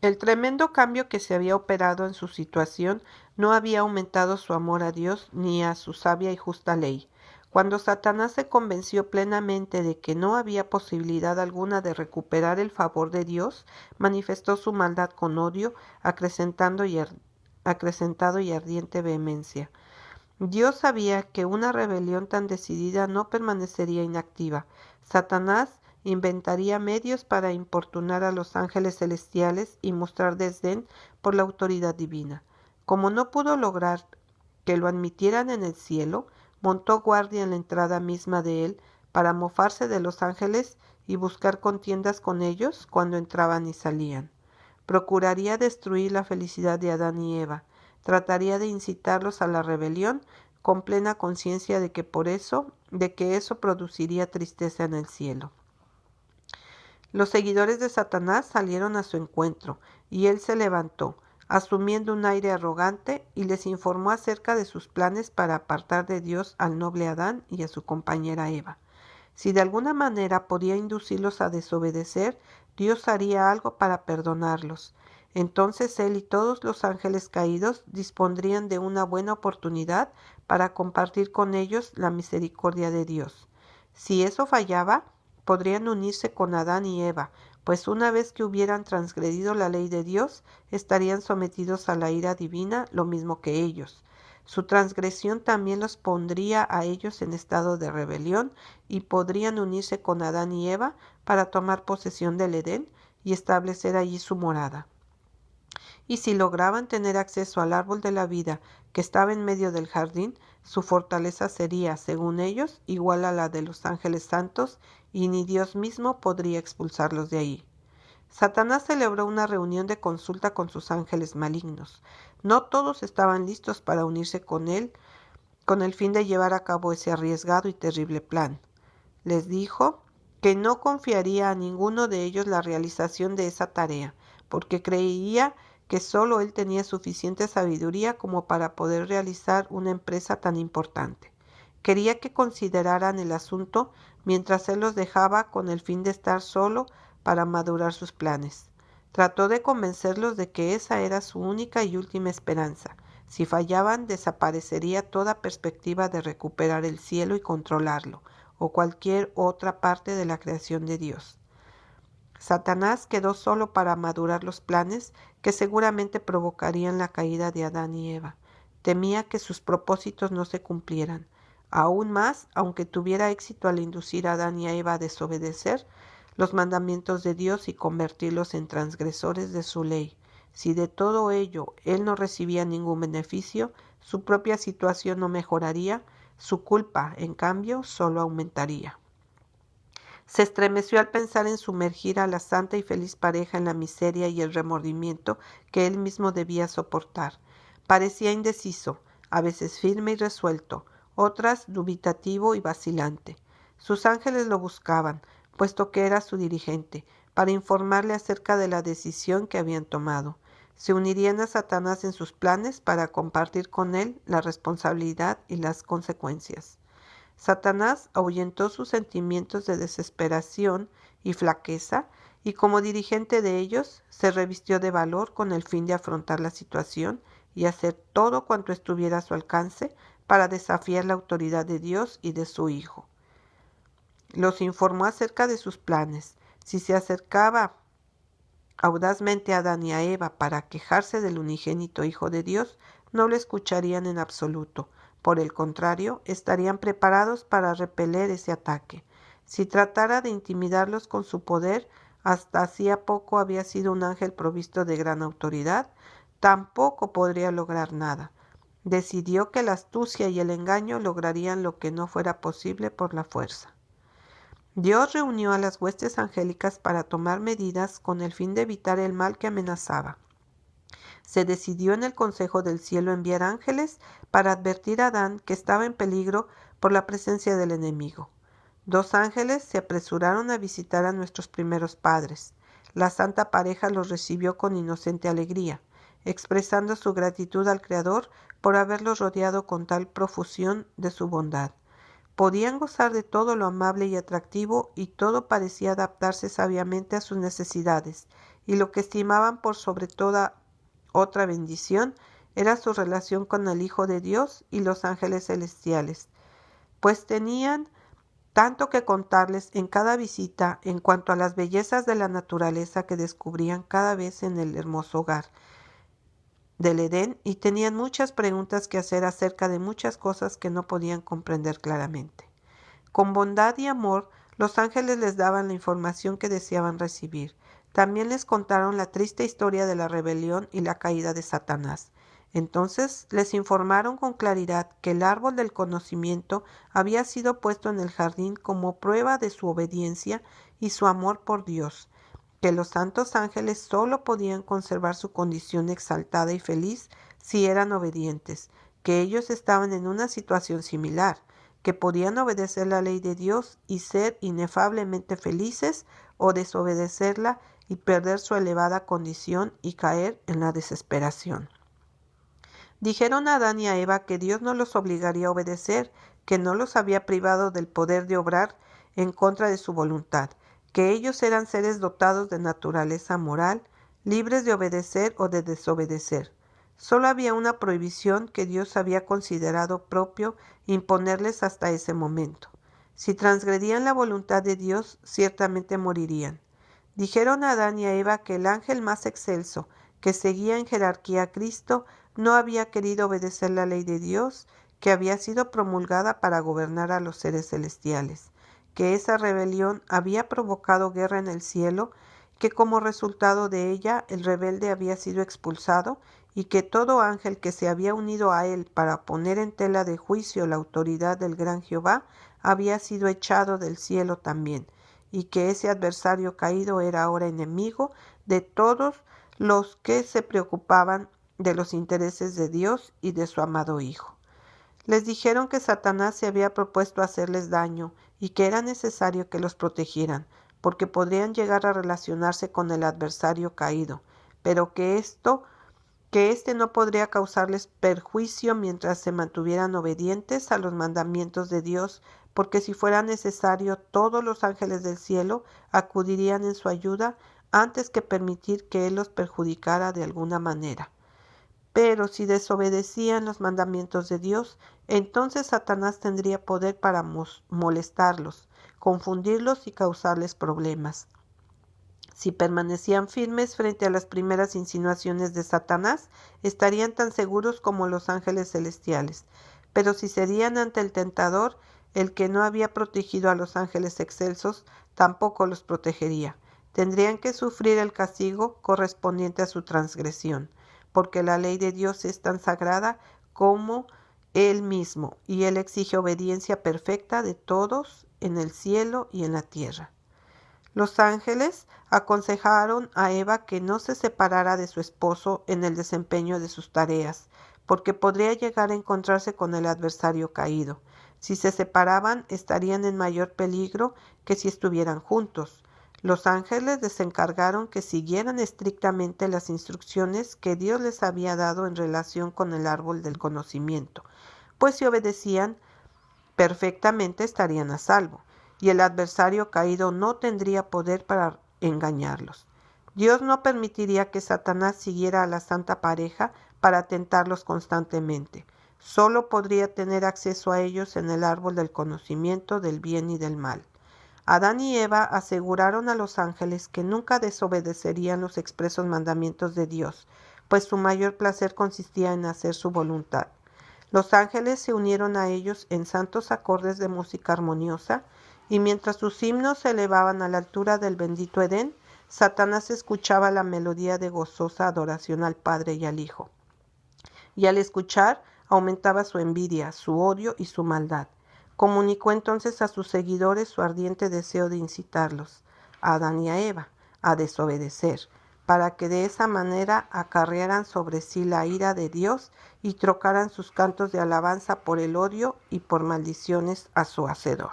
El tremendo cambio que se había operado en su situación no había aumentado su amor a Dios ni a su sabia y justa ley. Cuando Satanás se convenció plenamente de que no había posibilidad alguna de recuperar el favor de Dios, manifestó su maldad con odio, acrecentado y ardiente vehemencia. Dios sabía que una rebelión tan decidida no permanecería inactiva. Satanás inventaría medios para importunar a los ángeles celestiales y mostrar desdén por la autoridad divina. Como no pudo lograr que lo admitieran en el cielo, montó guardia en la entrada misma de él para mofarse de los ángeles y buscar contiendas con ellos cuando entraban y salían. Procuraría destruir la felicidad de Adán y Eva. Trataría de incitarlos a la rebelión con plena conciencia de que eso produciría tristeza en el cielo. Los seguidores de Satanás salieron a su encuentro, y él se levantó, asumiendo un aire arrogante, y les informó acerca de sus planes para apartar de Dios al noble Adán y a su compañera Eva. Si de alguna manera podía inducirlos a desobedecer, Dios haría algo para perdonarlos. Entonces él y todos los ángeles caídos dispondrían de una buena oportunidad para compartir con ellos la misericordia de Dios. Si eso fallaba, podrían unirse con Adán y Eva, pues una vez que hubieran transgredido la ley de Dios, estarían sometidos a la ira divina lo mismo que ellos. Su transgresión también los pondría a ellos en estado de rebelión y podrían unirse con Adán y Eva para tomar posesión del Edén y establecer allí su morada. Y si lograban tener acceso al árbol de la vida que estaba en medio del jardín, su fortaleza sería, según ellos, igual a la de los ángeles santos, y ni Dios mismo podría expulsarlos de ahí. Satanás celebró una reunión de consulta con sus ángeles malignos. No todos estaban listos para unirse con él, con el fin de llevar a cabo ese arriesgado y terrible plan. Les dijo que no confiaría a ninguno de ellos la realización de esa tarea, porque creía que solo él tenía suficiente sabiduría como para poder realizar una empresa tan importante. Quería que consideraran el asunto mientras él los dejaba con el fin de estar solo para madurar sus planes. Trató de convencerlos de que esa era su única y última esperanza. Si fallaban, desaparecería toda perspectiva de recuperar el cielo y controlarlo, o cualquier otra parte de la creación de Dios. Satanás quedó solo para madurar los planes que seguramente provocarían la caída de Adán y Eva. Temía que sus propósitos no se cumplieran. Aún más, aunque tuviera éxito al inducir a Adán y a Eva a desobedecer los mandamientos de Dios y convertirlos en transgresores de su ley, si de todo ello él no recibía ningún beneficio, su propia situación no mejoraría, su culpa, en cambio, solo aumentaría. Se estremeció al pensar en sumergir a la santa y feliz pareja en la miseria y el remordimiento que él mismo debía soportar. Parecía indeciso, a veces firme y resuelto, otras dubitativo y vacilante. Sus ángeles lo buscaban, puesto que era su dirigente, para informarle acerca de la decisión que habían tomado. Se unirían a Satanás en sus planes para compartir con él la responsabilidad y las consecuencias. Satanás ahuyentó sus sentimientos de desesperación y flaqueza, y como dirigente de ellos, se revistió de valor con el fin de afrontar la situación y hacer todo cuanto estuviera a su alcance para desafiar la autoridad de Dios y de su Hijo. Los informó acerca de sus planes. Si se acercaba audazmente a Adán y a Eva para quejarse del unigénito Hijo de Dios, no lo escucharían en absoluto. Por el contrario, estarían preparados para repeler ese ataque. Si tratara de intimidarlos con su poder, hasta hacía poco había sido un ángel provisto de gran autoridad, tampoco podría lograr nada. Decidió que la astucia y el engaño lograrían lo que no fuera posible por la fuerza. Dios reunió a las huestes angélicas para tomar medidas con el fin de evitar el mal que amenazaba. Se decidió en el Consejo del Cielo enviar ángeles para advertir a Adán que estaba en peligro por la presencia del enemigo. 2 ángeles se apresuraron a visitar a nuestros primeros padres. La santa pareja los recibió con inocente alegría, expresando su gratitud al Creador por haberlos rodeado con tal profusión de su bondad. Podían gozar de todo lo amable y atractivo, y todo parecía adaptarse sabiamente a sus necesidades, y lo que estimaban por sobre toda otra bendición era su relación con el Hijo de Dios y los ángeles celestiales, pues tenían tanto que contarles en cada visita en cuanto a las bellezas de la naturaleza que descubrían cada vez en el hermoso hogar del Edén, y tenían muchas preguntas que hacer acerca de muchas cosas que no podían comprender claramente. Con bondad y amor, los ángeles les daban la información que deseaban recibir. También les contaron la triste historia de la rebelión y la caída de Satanás. Entonces les informaron con claridad que el árbol del conocimiento había sido puesto en el jardín como prueba de su obediencia y su amor por Dios, que los santos ángeles solo podían conservar su condición exaltada y feliz si eran obedientes, que ellos estaban en una situación similar, que podían obedecer la ley de Dios y ser inefablemente felices, o desobedecerla y perder su elevada condición y caer en la desesperación. Dijeron a Adán y a Eva que Dios no los obligaría a obedecer, que no los había privado del poder de obrar en contra de su voluntad, que ellos eran seres dotados de naturaleza moral, libres de obedecer o de desobedecer. Solo había una prohibición que Dios había considerado propio imponerles hasta ese momento. Si transgredían la voluntad de Dios, ciertamente morirían. Dijeron a Adán y a Eva que el ángel más excelso, que seguía en jerarquía a Cristo, no había querido obedecer la ley de Dios, que había sido promulgada para gobernar a los seres celestiales, que esa rebelión había provocado guerra en el cielo, que como resultado de ella el rebelde había sido expulsado, y que todo ángel que se había unido a él para poner en tela de juicio la autoridad del gran Jehová había sido echado del cielo también, y que ese adversario caído era ahora enemigo de todos los que se preocupaban de los intereses de Dios y de su amado Hijo. Les dijeron que Satanás se había propuesto hacerles daño y que era necesario que los protegieran, porque podrían llegar a relacionarse con el adversario caído, pero que éste no podría causarles perjuicio mientras se mantuvieran obedientes a los mandamientos de Dios, porque si fuera necesario, todos los ángeles del cielo acudirían en su ayuda antes que permitir que él los perjudicara de alguna manera. Pero si desobedecían los mandamientos de Dios, entonces Satanás tendría poder para molestarlos, confundirlos y causarles problemas. Si permanecían firmes frente a las primeras insinuaciones de Satanás, estarían tan seguros como los ángeles celestiales. Pero si cedían ante el tentador, el que no había protegido a los ángeles excelsos, tampoco los protegería. Tendrían que sufrir el castigo correspondiente a su transgresión, porque la ley de Dios es tan sagrada como Él mismo, y Él exige obediencia perfecta de todos en el cielo y en la tierra. Los ángeles aconsejaron a Eva que no se separara de su esposo en el desempeño de sus tareas, porque podría llegar a encontrarse con el adversario caído. Si se separaban, estarían en mayor peligro que si estuvieran juntos. Los ángeles les encargaron que siguieran estrictamente las instrucciones que Dios les había dado en relación con el árbol del conocimiento, pues si obedecían perfectamente estarían a salvo, y el adversario caído no tendría poder para engañarlos. Dios no permitiría que Satanás siguiera a la santa pareja para tentarlos constantemente. Solo podría tener acceso a ellos en el árbol del conocimiento del bien y del mal. Adán y Eva aseguraron a los ángeles que nunca desobedecerían los expresos mandamientos de Dios, pues su mayor placer consistía en hacer su voluntad. Los ángeles se unieron a ellos en santos acordes de música armoniosa, y mientras sus himnos se elevaban a la altura del bendito Edén, Satanás escuchaba la melodía de gozosa adoración al Padre y al Hijo. Y al escuchar, aumentaba su envidia, su odio y su maldad. Comunicó entonces a sus seguidores su ardiente deseo de incitarlos, a Adán y a Eva, a desobedecer, para que de esa manera acarrearan sobre sí la ira de Dios y trocaran sus cantos de alabanza por el odio y por maldiciones a su Hacedor.